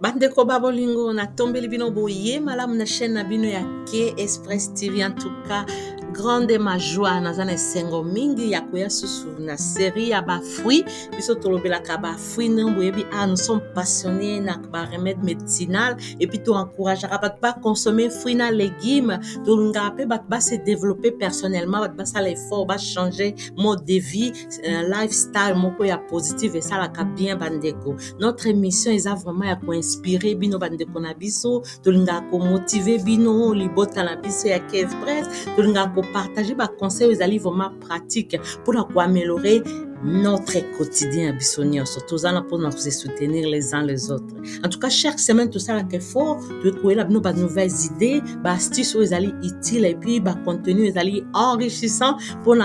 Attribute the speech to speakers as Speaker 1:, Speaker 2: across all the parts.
Speaker 1: Bandeko babolingo na tombeli bino boye malamu na chaîne na bino ya K Express TV. En tout cas, grande ma joie nazana sengo mingi ya koya susu na série ya ba fruits biso tolobelaka ba fruits nombo yebi nous sommes passionnés na ba remède médicinal et puis to encourageaka bat ba consommer fruits na légumes to ngape bat ba se développer personnellement bat ba ça l'effort ba changer mode de vie lifestyle moko ya positif et ça la ka bien bandeko. Notre émission est vraiment ya ko inspirer bino bandeko na biso to linga ko motiver bino libota na biso ya K Express to linga ko partager ba conseils aux alliés vraiment pratiques pour améliorer notre quotidien bisonio surtout pour nous soutenir les uns les autres. En tout cas, chaque semaine tout ça là qu'il faut de trouver la nouvelles idées, ba astuces aux alliés utiles et puis ba contenu aux alliés enrichissant pour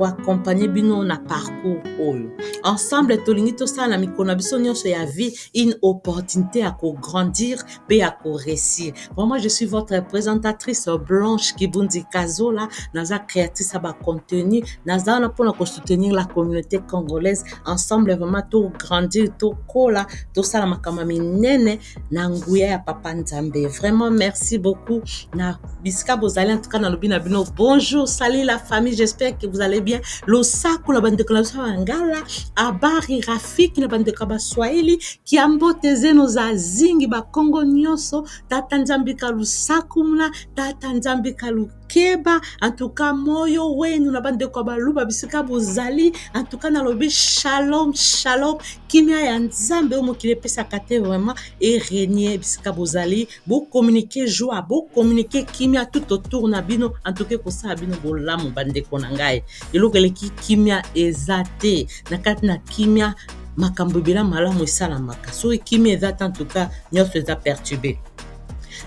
Speaker 1: accompagner bino na parcours oyo. Ensemble tolingi tout ça la mikona bisonio so ya vie une opportunité à grandir et à réussir. Moi je suis votre présentatrice Blanche Kibundi Kazola, naza créatrice à ba contenu, naza na pour soutenir la communauté congolaise. Ensemble vraiment tout grandir, tout kola, tout ça la makamami nene na nguya ya papa Nzambe. Vraiment merci beaucoup na biska bozali en tout cas na lobina bino. Bonjour, salut la famille, j'espère que vous allez bien. Lo saku la bande kolabso ngala abari rafiki na bande kaba Swahili kiambo teze no za zingi ba Kongo nyonso tata Nzambe kalu sakumna tata Nzambe kalu keba. En tout cas moyo wenu na bande kwa baluba bisika bozali en tout cas na lobi shalom shalom kimia ya Nzambe omo kile pesa kate vraiment et régner bisika bozali bo communiquer joie bo communiquer kimia tout autour na bino en tout cas ko sa bino bolamu bande kona ngai elokele ki kimia ezate na kati na kimia makambo bila malamu esalamaka so kimia ezate en tout cas nyonso eza perturbé.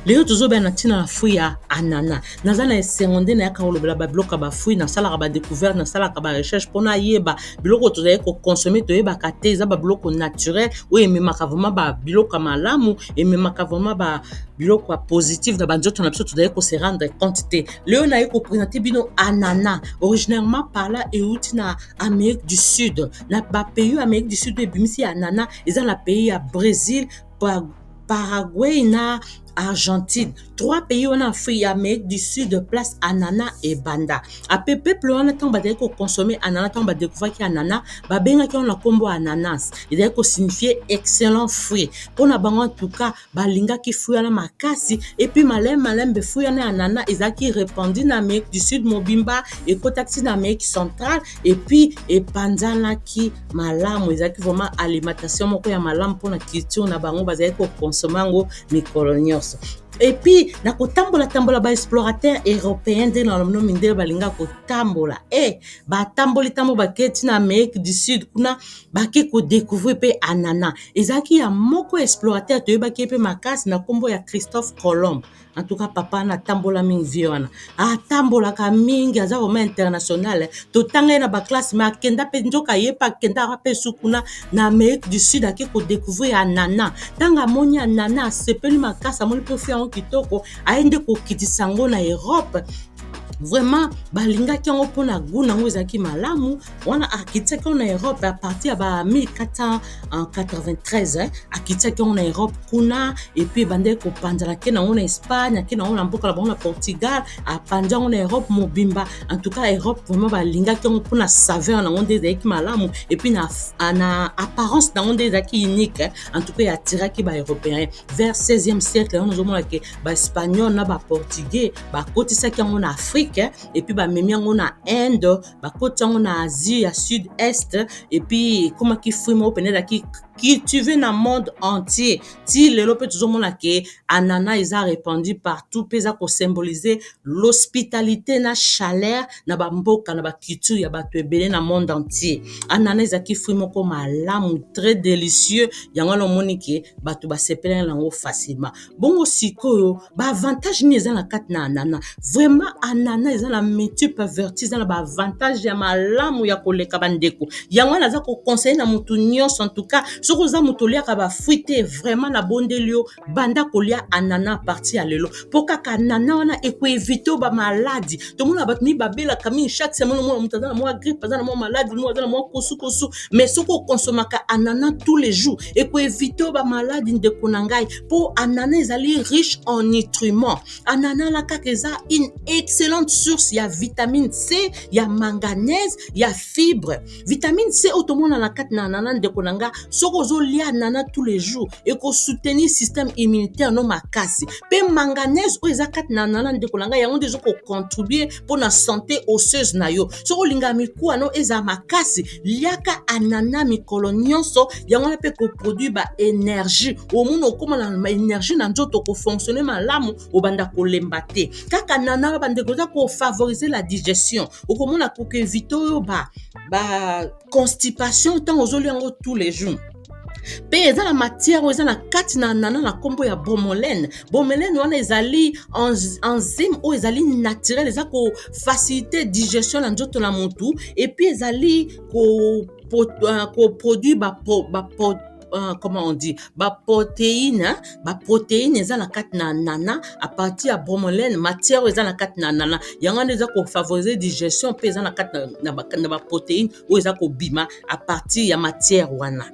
Speaker 1: Léo toujours ben natina la fruit ya anana nazana esengonde na yaka olobela ba bloka ba fruit na sala ba découverte na sala ba recherche pona yeba biloko tozali ko consommer to yeba kate za ba bloko naturel ou ememaka vraiment ba biloko malamu ememaka vraiment ba biloko positif na banjoto na biso tozali ko se rendre compte te. Léo na yeko présenter bino anana originairement par là euti na Amérique du Sud na ba pays Amérique du Sud ebimisi anana eza na pays ya Brésil, Paraguay na Argentine. 3 pays en Afrique, Amérique du Sud, place anana et banda. A peu peuple on attend ba ko consommer anana tant ba découvrir que anana ba benga ki on la combo ananas. Il doit ko signifier excellent fruit. Pour na bango en tout cas ba linga ki fruit na makasi et puis malem be fruit na anana ezaki répandu na Amérique du Sud mobimba et kotaxi na Amérique centrale et puis et panzana ki malamu ezaki vraiment alimentation moko ya malamu pour na culture na bango ba ko consommer ngo mikolonio. Et puis na kotambola ba explorateur européen de na lomo mindele balinga kotambola ba tamboli tambo ba keti na Amérique du Sud kuna ba ke ko découvrir pe anana ezaki ya moko explorateur to ba ke pe makasi na kombo ya Christophe Colomb. En tout cas papa na tambola mingi viona tambola ka mingi aza vraiment international to tanga na ba classe ma kenda pe njoka yepa kenda pe sukuna na Amérique du Sud ake ko découvrir anana tanga moni anana sepeli makasa moni pe fi kitoko aende ko kitisango na Europe. Vraiment balinga ki ngo pona guna ngo ezaki malamu wana akiteka na Europe à partir ba 1493 akiteka na Europe kuna et puis bande ko panzala ke na na Espagne ke na na mboka la bona Portugal a panja na Europe mobimba. En tout cas Europe vraiment balinga ki ngo pona saveur na ngo ezaki malamu et puis na apparence na ngo ezaki unique. En tout cas ya tiraki ba européen vers 16e siècle on zo mona ke ba espagnol na ba portugais ba kotisa ki ngo na Afrique et puis ba memi yango na Inde ba koti yango na Asie ya sud-est et puis comment ki fruit mo penela ki cultivé dans le monde entier. Si le lope toujours mon que anana ils a répandu partout, pesa ko symboliser l'hospitalité na chaleur na ba mboka na ba culture ya ba tebele na monde entier. Anana ils a ki fruit moko malamu très délicieux yango lo monike ba to ba sepela lango facilement. Bongo sikoyo ba avantage ni eza na kat na anana. Vraiment anana eza na multiple vertus na ba avantage ya malamu ya koleka bandeko. Yango na za ko conseiller na mutu nyonso en tout cas soko za mutoliaka ba fruit te vraiment na bondelio banda kolia anana parti ya lelo poka ka nana wana eko éviter ba maladie to mona bat mi babela kami chaque semaine mo mutazana mo grippe azana mo maladie mo azana mo kosu mais soko consomaka anana tous les jours eko éviter ba maladie de konangai pour anana ezali riche en nutriments anana la kakeza une excellente source ya vitamine C ya manganèse ya fibre vitamine C otomona na kat na anana de konanga soko zo lia anana tous les jours eko soutenir système immunitaire no makasi pe manganèse o eza kat na anana de konanga yango dezo ko contribuer pour na santé osseuse na yo soko linga miku ano eza makasi liaka anana mikolo nyonso yango na pe ko produire ba énergie o muno koma na énergie na nzoto ko fonctionner malamu o banda ko lembate kaka nana bande ko za ko favoriser la digestion o komona ko ke éviter ba constipation tant ozoli yango tous les jours. Pe eza la matière eza na kati na nana na kombo ya bromelaine wana ezali enzyme o ezali naturel eza ko faciliter digestion na nzoto na mutu et puis ezali ko produit comment on dit protéine eza na kati na nana à partir ya bromelaine matière eza na kati na nana yango eza ko favoriser digestion pe eza na kati na ba protéine o eza ko bima à partir ya matière wana.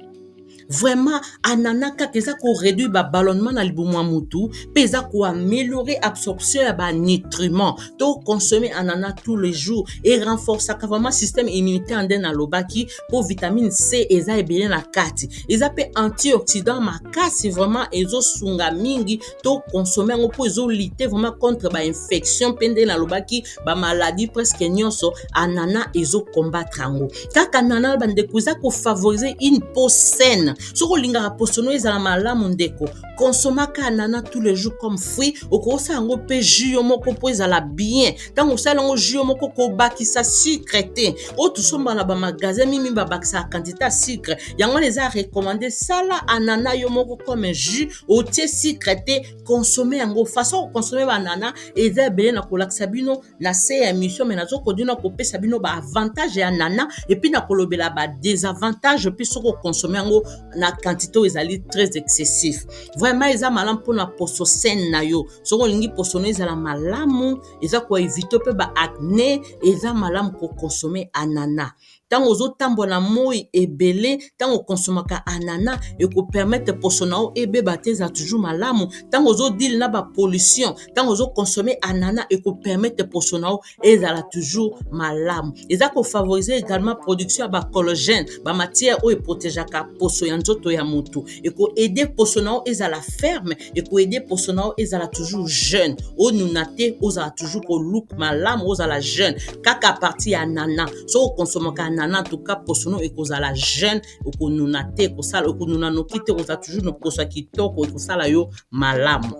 Speaker 1: Vraiment anana kaka eza ko réduire ba ballonnement na libumwa mutu pe eza ko améliorer absorption ya ba nutriments to consommer anana tous les jours et renforcer vraiment système immunitaire ande na lobaki pour vitamine C eza ebele na kati eza pe antioxydant makasi vraiment ezo sunga mingi to consommer ngo po ezo lutter vraiment contre ba infection pende na lobaki ba maladie presque nyonso anana ezo combattre ngo kaka anana bande kuza ko favoriser une peau saine soko linga posono ezala malamu ndeko consomaka anana tous les jours comme fruit okosa yango pe jus moko po ezala bien tango osala yango jus moko ko bakisa sucre te o tusomba na ba magasin mimi ba bakisa quantité ya sucre yango les a recommandé sala anana yo moko comme jus o tie sucre te consommer yango façon consommer banana eza belé na kolakisa bino na se émission mais nazo kodina ko pesa bino ba avantage ya nana et puis na kolobela ba désavantage puis soko consommer yango na quantité ezali très excessif vraiment eza malamu pour na poso saine na yo soko lingi poso no ezala malamu eza ko éviter pe ba acné eza malamu ko consommer anana tango ozo tambola moi ebele tango consomaka anana et ko permettre poso na o ebe bateza toujours malamu tango ozo deal na ba pollution tango ozo consommer anana et ko permettre poso na o ezala toujours malamu eza ko favoriser également production ya ba collagène ba matière o e protégeaka poso ya nzoto ya mutu et ko aider poso na o ezala ferme et ko aider poso na o ezala toujours jeune o nunate ozala toujours ko look malamu ozala jeune kaka partie ya anana so consomaka nana en tout cas posono ekozala jeune okonuna te ekosala okonuna noki te okozala toujours no poso kitoko ekosala yo malamu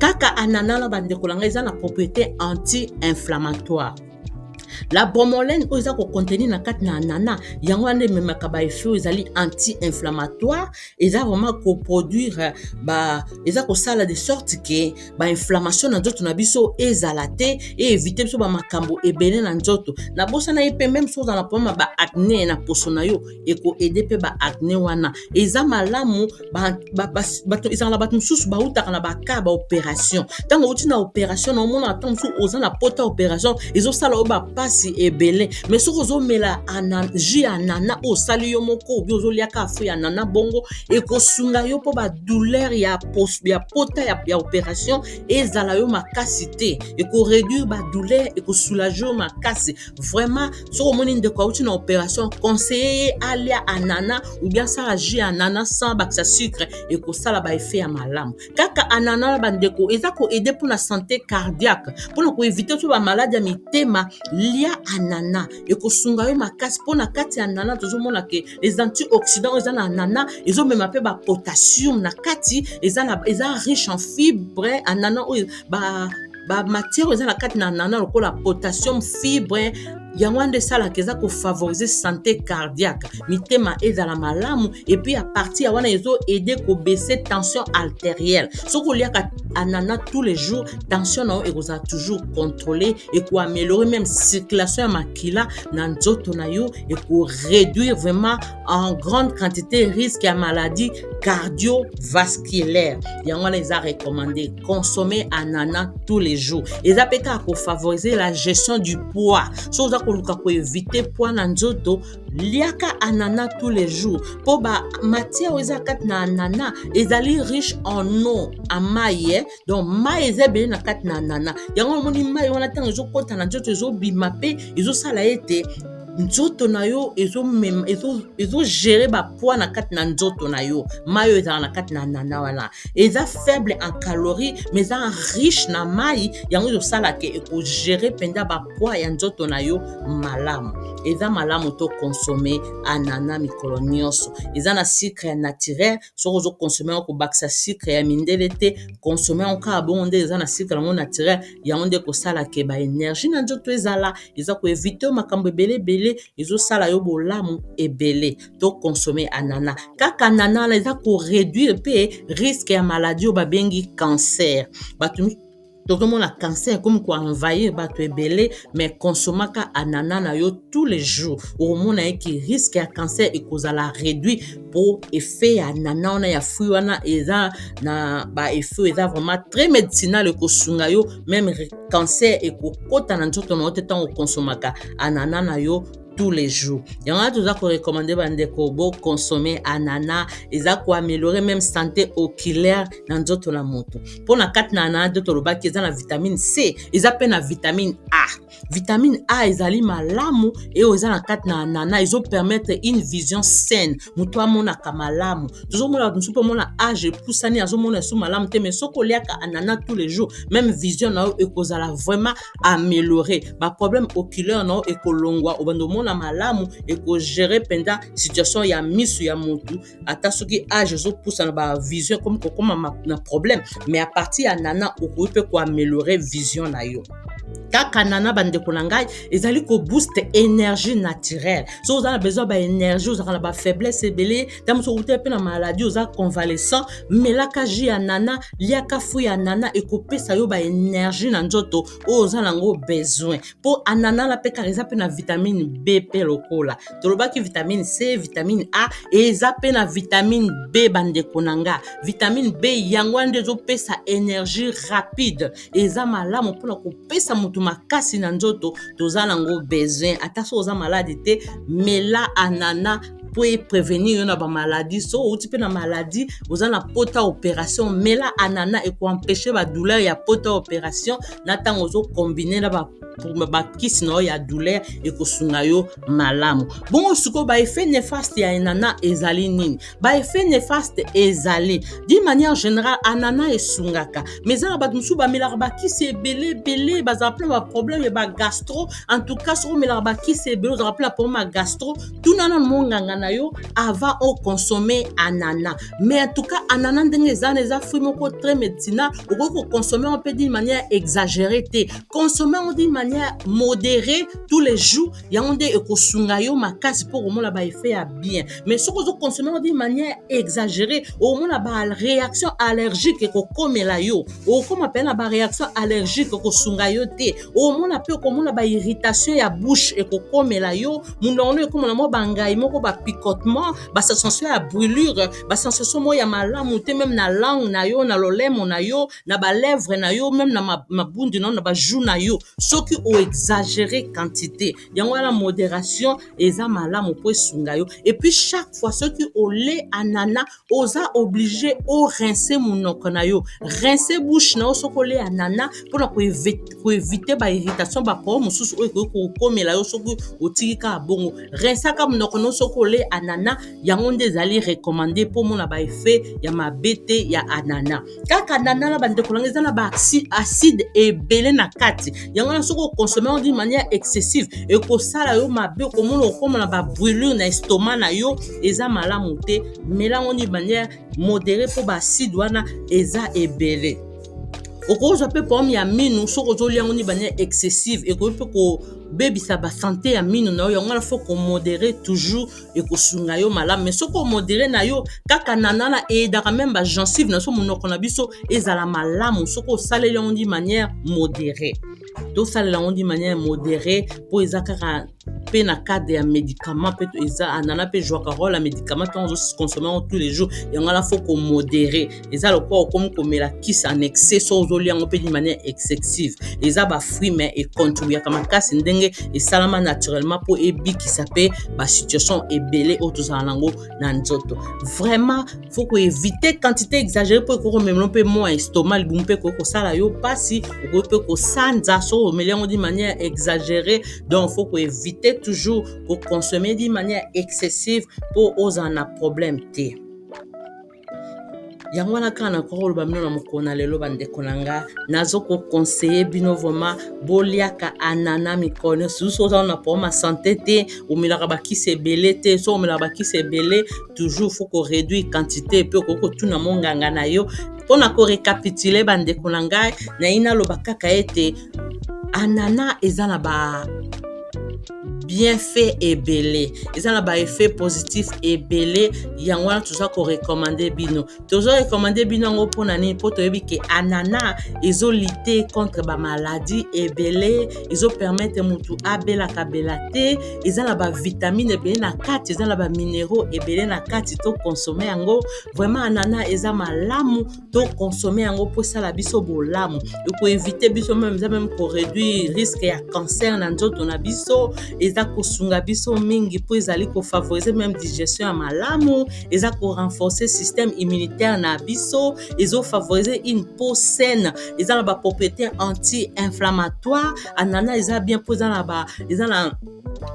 Speaker 1: kaka anana la bandeko langa eza na propriété anti-inflammatoire. La bromelaine oza ko contenir na kati na anana yango ande memaka ba effet ezali anti-inflammatoire eza vraiment ko produire eza ko sala de sorte que ba inflammation na nzoto na biso ezala te et éviter biso ba makambo ebele na nzoto na bosa na yepe même chose na problème ba acné na poso na yo e ko aider pe ba acné wana eza malamu ezala bato mususu ba utaka na ba ka ba opération tango uti na opération na mona tango mususu oza na pota opération ezo sala o ba pasi ebele mais soko zo mela jus anana o sali yo moko obi ozo liaka afu ya nana bongo e ko sunga yo po ba douleur ya pota ya opération ezala yo makasi te e ko réduire ba douleur e ko soulager yo makasi vraiment soko moni ndeko uti na opération conseiller alia anana ou bien ça jus anana sans baksa sucre e ko sala ba effet ya malamu kaka anana ba ndeko eza ko aider pour la santé cardiaque pour ko éviter tout ba maladie ya mitema lia anana et ko sunga yo makasi pona kati anana tozomona ke les antioxydants eza na anana ezo mema pe ba potassium na kati eza riche en fibre anana ba matière eza na kati na anana lokola potassium fibre yango ande sala keza ko favoriser santé cardiaque mitema ezala malamu et puis à partir ya wana ezo aider ko baisser tension artérielle soko liaka ananas tous les jours, tension na yo ekozala toujours contrôlé et ko améliorer même circulation ya makila na nzoto na yo et ko réduire vraiment en grande quantité risque ya maladie cardiovasculaire. Yango wana eza recommandé consommer ananas tous les jours. Eza peka ko favoriser la gestion du poids. So za ko luka ko éviter poids na nzoto, liaka ananas tous les jours. Po ba matière eza kat na ananas ezali riche en eau, en maille. Donc maille eza be na kat na ananas. Yango moni maille wana tango zo kota na nzoto zo bima pe ezo sala ete nzoto na yo ezo gérer ba poids na kat na nzoto na yo. Mayo eza na kat na nana wana eza faible en calories mais eza riche na mai yango ezo sala ke eko gérer penda ba poids ya nzoto na yo malamu. Eza malamu to consommer anana mikolo nyonso. Eza na sucre naturel, so ozo consommer ko baksa sucre ya mindele te, consommer en carbone nde eza na sucre yango naturel yango nde ko sala ke ba énergie na nzoto ezala, eza ko éviter makambo ebele ezo sala yo bolamu ebele to consommer anana. Kaka anana la eza ko réduire pe risque ya maladie o babengi cancer. Batumi tokomona cancer comme quoi envahir bato ebele mais consomaka anana na yo tous les jours. Omona ki risque ya cancer ekozala réduit pour effet ya anana wana ya fruit wana eza na ba effet eza vraiment très médicinal ekosunga yo même cancer ekokota na nzoto na ote tango consomaka anana na yo tous les jours. Yango toza ko recommander bandeko bo consommer anana eza ko améliorer même santé oculaire na nzoto na moto. Pona kat na anana de tolobaki eza na vitamine C, eza pe na vitamine A. Vitamine A ezali malamu et eza na kat na anana ezo permettre une vision saine. Muto amona kamalamu. Tozo mona musu pe mona âge poussani azo mona sou malamu te mais soko liaka anana tous les jours même vision na ekozala vraiment améliorer. Ba problème oculaire na ekolongwa obando mona malamu eko gérer penda situation ya misu ya mutu ata soki âge zo poussa na ba vision comme na problème mais à partir ya nana okope ko améliorer vision na yo. Kaka nana bandeko na ngai ezali ko boost énergie naturelle. So oza na besoin ba énergie, oza na ba faiblesse ebele, tam so ute pe na maladie oza convalescent, melaka ji ya nana, liaka fruit ya nana ekopesa yo ba énergie na nzoto oza nango besoin. Po anana la pe kareza pe na vitamine B pe lokola. Tolobaki vitamine C, vitamine A eza pe na vitamine B bandeko na nga. Vitamine B yango ndezo pesa énergie rapide. Eza malamu pona ko pesa mutu makasi na nzoto toza nango besoin ata so oza malade te mela anana pour prévenir yon ba maladie. So outi pe na maladie oza na pota opération mela anana et ko empêcher ba douleur ya pota opération na tango zo combiner na ba pour ba kisi no ya douleur et ko sunga yo malamu. Bon suko ba effet néfaste ya anana ezali nini? Ba effet néfaste ezali d'une manière générale anana esungaka mais za ba musu ba mela ba kisi belé ba za plein ba problème ba gastro en tout cas so mela ba kisi belé za plein problème gastro tout nana monganga na yo avant au consommer anana mais en tout cas anana ndenge za fruit moko très médicinal ou consommer un peu d'une manière exagérée te consommer d'une manière modérée tous les jours yonde ekosunga yo makasi pour au moins ba effet ya bien mais ce que vous consommer d'une manière exagérée au moins ba réaction allergique eko komela yo ou comme appelle la réaction allergique eko sunga yo te au moins peu comme ba irritation ya bouche eko komela yo mundono comme na mo bangai moko ba picotement ba sensation ya brûlure ba sensation mo ya malamu te même na langue na yo na lolemo na yo na ba lèvres na yo même na mabundu na ba joue na yo soki o exagérer quantité yango la modération eza malamu po sunga yo et puis chaque fois soki o lait anana oza obligé o rincer munoko na yo rincer bouche na soko lait anana pour ko éviter ba irritation ba po mususu o komela yo soki o tikika bongo rincer ka munoko no soko lait anana yango nde ezali recommandé pour mona ba effet ya mabete ya anana. Kaka anana la bande kolanga eza na ba acide ebele na kati yango na soko consommer d'une manière excessive et ko sala yo mabe ko mona okoma na ba brûlure na estomac na yo eza malamu te melango d'une manière modérée pour ba acide wana eza ebele. okozwa pe pomme ya minu soko ozoliango ni banière excessive ekoki pe kobebisa basanté ya minu na yo yango wana faut komodere toujours ekosunga yo malamu mais soko omodere na yo kaka nanana eyedaka même bagencive na so monoko na biso ezala malamu soko osaleli yango di manière modérée tosalela yango di manière modérée mpo eza kaka mpe na cadre ya médicament mpe eza anana mpe jouaka role ya médicament mpe ozoconsommer yango tous les jours yango wana faut komodere eza lokola okomi komela kisi en excès so ozolia yango mpe di manière excessive eza bafruit mais econtribuaka makasi ndenge esalama naturellement mpo ebikisa mpe basituation ebele oyo tozala nango na nzoto vraiment faut koevite quantité exagérée mpo ekoki komemela mpe mwa estomac libumu mpe ekoki kosala yo mpasi okoki mpe kosanza so omeli yango di manière exagérée donc faut koevite toujours koconsommer di manière excessive mpo ozala na problème te yango wana kaka na koko oloba bino na mokolo na lelo bandeko na nga nazokokonseye bino vraiment boliaka anana mikolo nyonso so oza na problème ya santé te omelaka bakisi ebele te so omelaka bakisi ebele toujours faut koréduire quantité mpe okoki kotuna monganga na yo mpona korécapitule bandeko na ngai nayi naloba kaka ete anana eza na bienfait ebele eza na baeffet positif ebele yango wana toza korekomande bino tozorekomande bino yango mpona nini mpo toyebi ke anana ezolite contre bamaladi ebele ezopermettre motu abelaka bela te eza na bavitamine ebele na kati eza na baminéraux ebele na kati tokonsome yango vraiment anana eza malamu tokonsome yango mpo esala biso bolamu ekoevite biso meme eza meme koréduire risque ya cancer na nzoto na biso eza kosunga biso mingi mpo ezali kofavoriser même digestion ya malamu eza korenforcer système immunitaire na biso ezofavoriser une peau saine eza na bapropriété anti-inflammatoire anana eza bien mpo eza na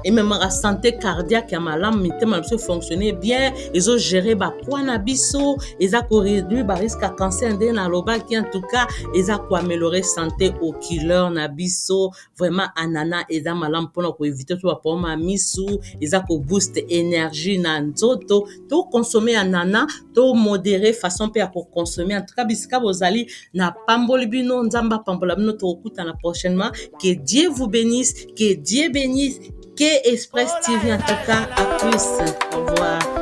Speaker 1: ememaka santé cardiaque ya malamu mitema na biso fonctionner bien ezogérer bapoids na biso eza koréduire barisque ya cancer nde nalobaki en tout cas eza koaméliorer santé oculaire na biso vraiment anana eza malamu mpona koevite to bapoma ya misu eza kobooste énergie na nzoto tokonsome anana tomodere façon mpe ya kokonsome en tout cas bisika bozali na pamboli bino nzambe apambola bino tokokutana prochainement que Dieu vous bénisse que Dieu bénisse que Express TV en tout cas à plus au revoir.